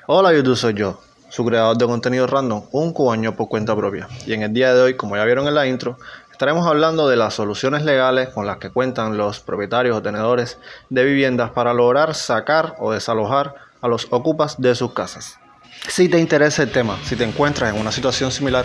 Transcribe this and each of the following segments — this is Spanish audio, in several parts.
Hola YouTube, soy yo, su creador de contenido random, un cubaño por cuenta propia. Y en el día de hoy, como ya vieron en la intro, estaremos hablando de las soluciones legales con las que cuentan los propietarios o tenedores de viviendas para lograr sacar o desalojar a los ocupas de sus casas. Si te interesa el tema, si te encuentras en una situación similar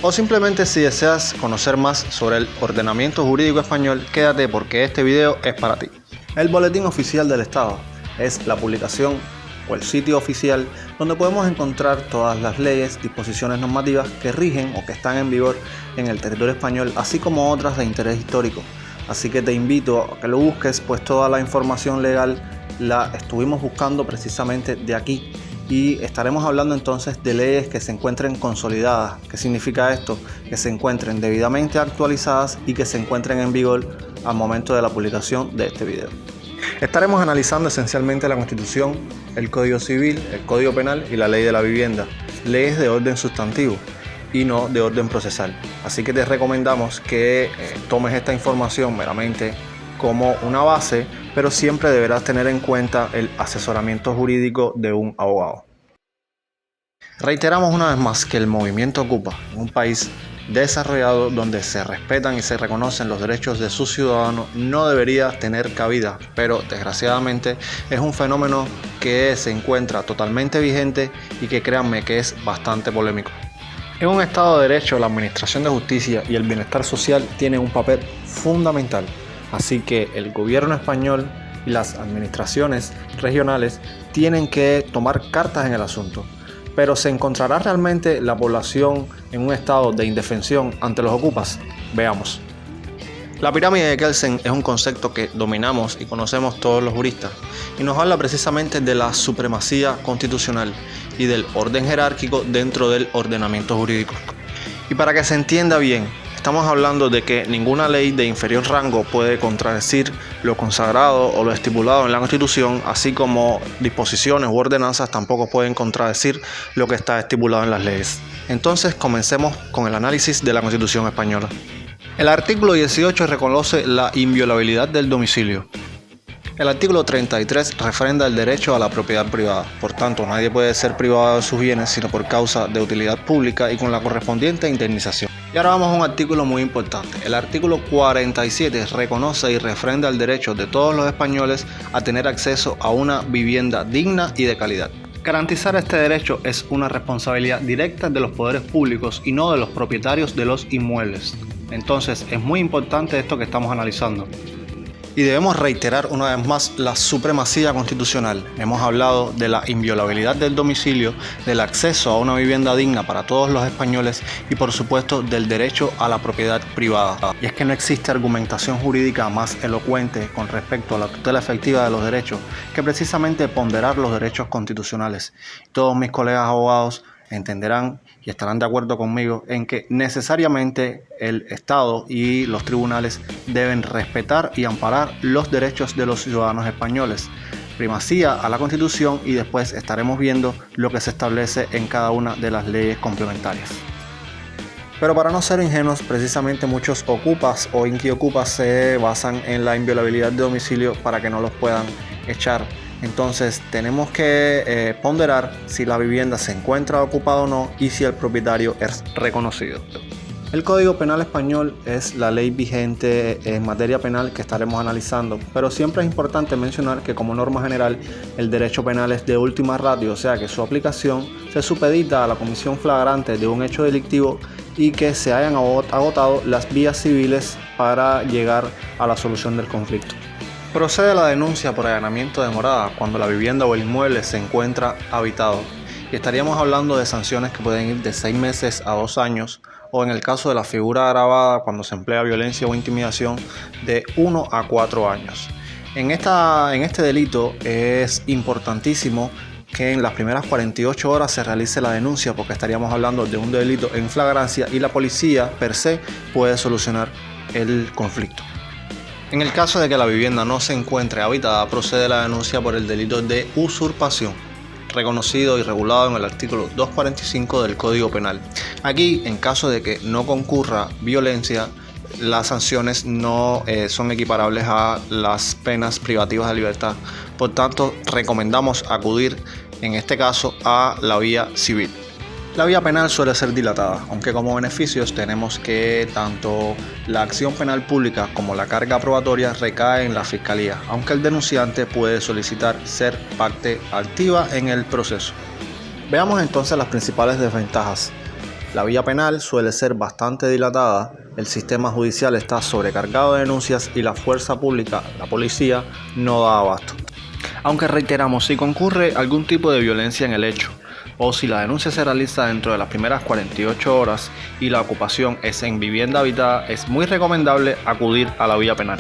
o simplemente si deseas conocer más sobre el ordenamiento jurídico español, quédate porque este video es para ti. El Boletín Oficial del Estado es la publicación o el sitio oficial donde podemos encontrar todas las leyes, disposiciones normativas que rigen o que están en vigor en el territorio español, así como otras de interés histórico. Así que te invito a que lo busques, pues toda la información legal la estuvimos buscando precisamente de aquí. Y estaremos hablando entonces de leyes que se encuentren consolidadas. ¿Qué significa esto? Que se encuentren debidamente actualizadas y que se encuentren en vigor al momento de la publicación de este video. Estaremos analizando esencialmente la Constitución, el Código Civil, el Código Penal y la Ley de la Vivienda, leyes de orden sustantivo y no de orden procesal. Así que te recomendamos que tomes esta información meramente como una base, pero siempre deberás tener en cuenta el asesoramiento jurídico de un abogado. Reiteramos una vez más que el movimiento Ocupa, en un país desarrollado donde se respetan y se reconocen los derechos de sus ciudadanos, no debería tener cabida, pero desgraciadamente es un fenómeno que se encuentra totalmente vigente y que créanme que es bastante polémico. En un Estado de Derecho, la administración de justicia y el bienestar social tienen un papel fundamental, así que el gobierno español y las administraciones regionales tienen que tomar cartas en el asunto. Pero ¿se encontrará realmente la población en un estado de indefensión ante los ocupas? Veamos. La pirámide de Kelsen es un concepto que dominamos y conocemos todos los juristas y nos habla precisamente de la supremacía constitucional y del orden jerárquico dentro del ordenamiento jurídico. Y para que se entienda bien, estamos hablando de que ninguna ley de inferior rango puede contradecir lo consagrado o lo estipulado en la Constitución, así como disposiciones u ordenanzas tampoco pueden contradecir lo que está estipulado en las leyes. Entonces comencemos con el análisis de la Constitución española. El artículo 18 reconoce la inviolabilidad del domicilio. El artículo 33 refrenda el derecho a la propiedad privada. Por tanto, nadie puede ser privado de sus bienes sino por causa de utilidad pública y con la correspondiente indemnización. Y ahora vamos a un artículo muy importante. El artículo 47 reconoce y refrenda el derecho de todos los españoles a tener acceso a una vivienda digna y de calidad. Garantizar este derecho es una responsabilidad directa de los poderes públicos y no de los propietarios de los inmuebles. Entonces, es muy importante esto que estamos analizando. Y debemos reiterar una vez más la supremacía constitucional. Hemos hablado de la inviolabilidad del domicilio, del acceso a una vivienda digna para todos los españoles y por supuesto del derecho a la propiedad privada. Y es que no existe argumentación jurídica más elocuente con respecto a la tutela efectiva de los derechos que precisamente ponderar los derechos constitucionales. Todos mis colegas abogados entenderán y estarán de acuerdo conmigo en que necesariamente el Estado y los tribunales deben respetar y amparar los derechos de los ciudadanos españoles. Primacía a la Constitución y después estaremos viendo lo que se establece en cada una de las leyes complementarias. Pero para no ser ingenuos, precisamente muchos ocupas o inquiocupas se basan en la inviolabilidad de domicilio para que no los puedan echar. Entonces tenemos que ponderar si la vivienda se encuentra ocupada o no y si el propietario es reconocido. El Código Penal español es la ley vigente en materia penal que estaremos analizando, pero siempre es importante mencionar que como norma general el derecho penal es de última ratio, o sea que su aplicación se supedita a la comisión flagrante de un hecho delictivo y que se hayan agotado las vías civiles para llegar a la solución del conflicto. Procede la denuncia por allanamiento de morada cuando la vivienda o el inmueble se encuentra habitado y estaríamos hablando de sanciones que pueden ir de 6 meses a 2 años o en el caso de la figura agravada cuando se emplea violencia o intimidación de 1 a 4 años. En este delito es importantísimo que en las primeras 48 horas se realice la denuncia porque estaríamos hablando de un delito en flagrancia y la policía per se puede solucionar el conflicto. En el caso de que la vivienda no se encuentre habitada, procede la denuncia por el delito de usurpación, reconocido y regulado en el artículo 245 del Código Penal. Aquí, en caso de que no concurra violencia, las sanciones no son equiparables a las penas privativas de libertad. Por tanto, recomendamos acudir en este caso a la vía civil. La vía penal suele ser dilatada, aunque como beneficios tenemos que tanto la acción penal pública como la carga probatoria recae en la fiscalía, aunque el denunciante puede solicitar ser parte activa en el proceso. Veamos entonces las principales desventajas. La vía penal suele ser bastante dilatada, el sistema judicial está sobrecargado de denuncias y la fuerza pública, la policía, no da abasto. Aunque reiteramos, si concurre algún tipo de violencia en el hecho, o si la denuncia se realiza dentro de las primeras 48 horas y la ocupación es en vivienda habitada, es muy recomendable acudir a la vía penal.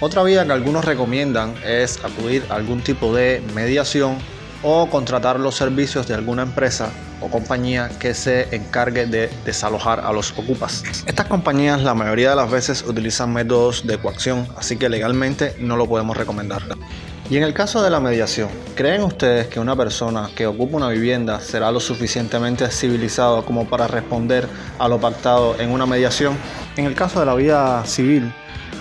Otra vía que algunos recomiendan es acudir a algún tipo de mediación o contratar los servicios de alguna empresa o compañía que se encargue de desalojar a los ocupas. Estas compañías la mayoría de las veces utilizan métodos de coacción, así que legalmente no lo podemos recomendar. Y en el caso de la mediación, ¿creen ustedes que una persona que ocupa una vivienda será lo suficientemente civilizado como para responder a lo pactado en una mediación? En el caso de la vía civil,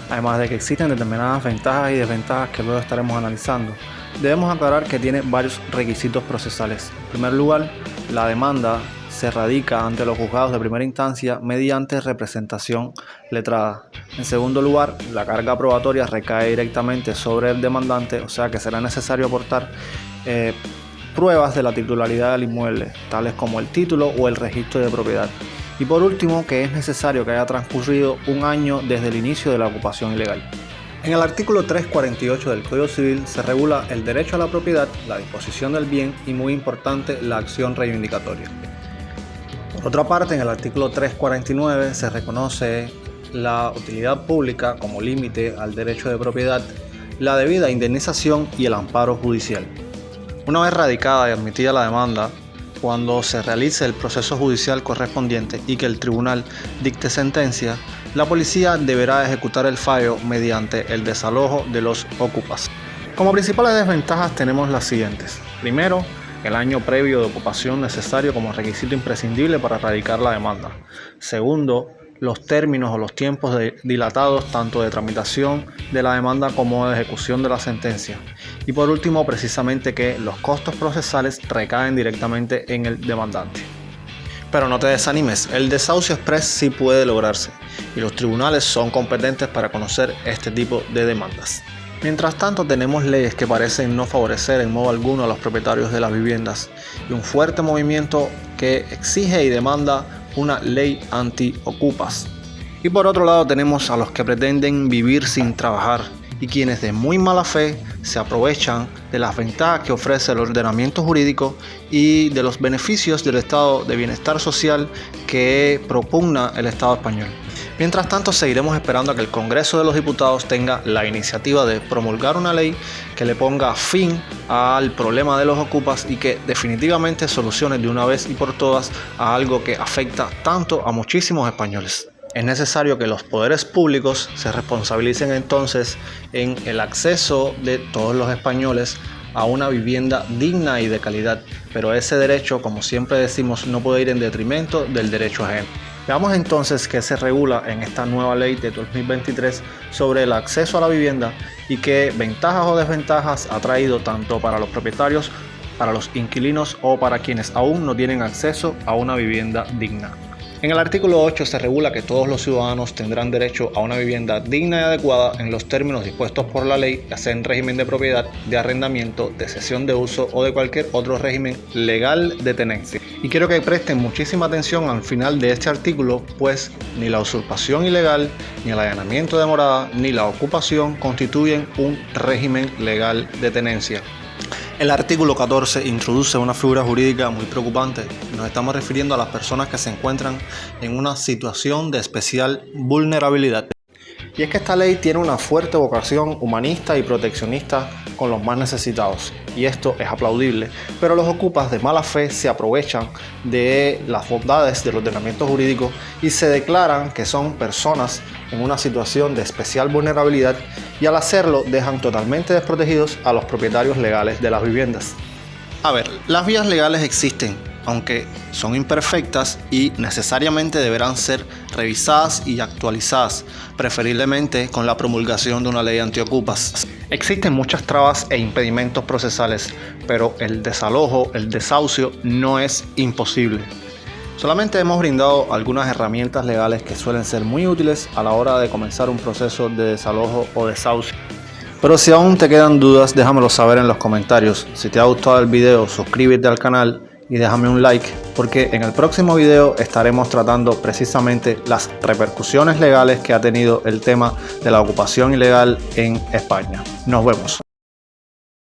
además de que existen determinadas ventajas y desventajas que luego estaremos analizando, debemos aclarar que tiene varios requisitos procesales. En primer lugar, la demanda se radica ante los juzgados de primera instancia mediante representación letrada. En segundo lugar, la carga probatoria recae directamente sobre el demandante, o sea que será necesario aportar pruebas de la titularidad del inmueble, tales como el título o el registro de propiedad. Y por último, que es necesario que haya transcurrido un año desde el inicio de la ocupación ilegal. En el artículo 348 del Código Civil se regula el derecho a la propiedad, la disposición del bien y, muy importante, la acción reivindicatoria. Por otra parte, en el artículo 349 se reconoce la utilidad pública como límite al derecho de propiedad, la debida indemnización y el amparo judicial. Una vez radicada y admitida la demanda, cuando se realice el proceso judicial correspondiente y que el tribunal dicte sentencia, la policía deberá ejecutar el fallo mediante el desalojo de los ocupas. Como principales desventajas tenemos las siguientes. Primero, el año previo de ocupación necesario como requisito imprescindible para radicar la demanda. Segundo, los términos o los tiempos dilatados tanto de tramitación de la demanda como de ejecución de la sentencia. Y por último, precisamente que los costos procesales recaen directamente en el demandante. Pero no te desanimes, el desahucio express sí puede lograrse y los tribunales son competentes para conocer este tipo de demandas. Mientras tanto, tenemos leyes que parecen no favorecer en modo alguno a los propietarios de las viviendas y un fuerte movimiento que exige y demanda una ley anti-ocupas. Y por otro lado tenemos a los que pretenden vivir sin trabajar y quienes de muy mala fe se aprovechan de las ventajas que ofrece el ordenamiento jurídico y de los beneficios del estado de bienestar social que propugna el Estado español. Mientras tanto, seguiremos esperando a que el Congreso de los Diputados tenga la iniciativa de promulgar una ley que le ponga fin al problema de los ocupas y que definitivamente solucione de una vez y por todas a algo que afecta tanto a muchísimos españoles. Es necesario que los poderes públicos se responsabilicen entonces en el acceso de todos los españoles a una vivienda digna y de calidad, pero ese derecho, como siempre decimos, no puede ir en detrimento del derecho ajeno. Veamos entonces qué se regula en esta nueva ley de 2023 sobre el acceso a la vivienda y qué ventajas o desventajas ha traído tanto para los propietarios, para los inquilinos o para quienes aún no tienen acceso a una vivienda digna. En el artículo 8 se regula que todos los ciudadanos tendrán derecho a una vivienda digna y adecuada en los términos dispuestos por la ley, ya sea en régimen de propiedad, de arrendamiento, de cesión de uso o de cualquier otro régimen legal de tenencia. Y quiero que presten muchísima atención al final de este artículo, pues ni la usurpación ilegal, ni el allanamiento de morada, ni la ocupación constituyen un régimen legal de tenencia. El artículo 14 introduce una figura jurídica muy preocupante. Nos estamos refiriendo a las personas que se encuentran en una situación de especial vulnerabilidad. Y es que esta ley tiene una fuerte vocación humanista y proteccionista con los más necesitados, y esto es aplaudible, pero los ocupas de mala fe se aprovechan de las bondades del ordenamiento jurídico y se declaran que son personas en una situación de especial vulnerabilidad y al hacerlo dejan totalmente desprotegidos a los propietarios legales de las viviendas. A ver, las vías legales existen, aunque son imperfectas y necesariamente deberán ser revisadas y actualizadas, preferiblemente con la promulgación de una ley antiocupas. Existen muchas trabas e impedimentos procesales, pero el desalojo, el desahucio no es imposible. Solamente hemos brindado algunas herramientas legales que suelen ser muy útiles a la hora de comenzar un proceso de desalojo o desahucio. Pero si aún te quedan dudas, déjamelo saber en los comentarios. Si te ha gustado el video, suscríbete al canal y déjame un like, porque en el próximo video estaremos tratando precisamente las repercusiones legales que ha tenido el tema de la ocupación ilegal en España. Nos vemos.